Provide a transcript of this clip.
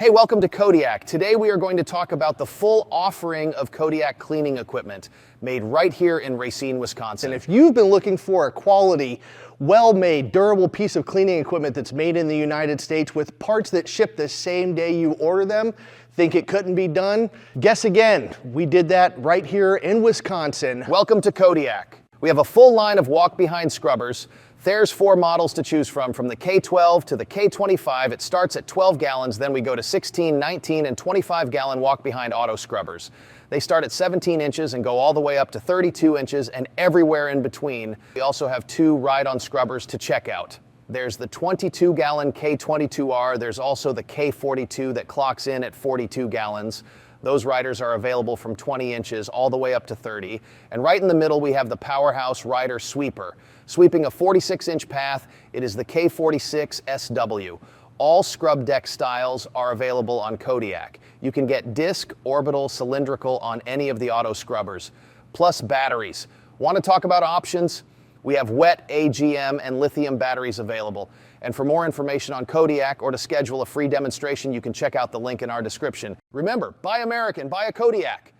Hey, welcome to Kodiak. Today we are going to talk about the full offering of Kodiak cleaning equipment made right here in Racine, Wisconsin. And if you've been looking for a quality, well-made, durable piece of cleaning equipment that's made in the United States with parts that ship the same day you order them, think it couldn't be done? Guess again, we did that right here in Wisconsin. Welcome to Kodiak. We have a full line of walk-behind scrubbers. There's 4 models to choose from the K12 to the K25. It starts at 12 gallons, then we go to 16, 19, and 25-gallon walk-behind auto scrubbers. They start at 17 inches and go all the way up to 32 inches and everywhere in between. We also have 2 ride-on scrubbers to check out. There's the 22-gallon K22R. There's also the K42 that clocks in at 42 gallons. Those riders are available from 20 inches all the way up to 30. And right in the middle, we have the Powerhouse Rider Sweeper. Sweeping a 46-inch path, it is the K46 SW. All scrub deck styles are available on Kodiak. You can get disc, orbital, cylindrical on any of the auto scrubbers, plus batteries. Want to talk about options? We have wet, AGM, and lithium batteries available. And for more information on Kodiak or to schedule a free demonstration, you can check out the link in our description. Remember, buy American, buy a Kodiak.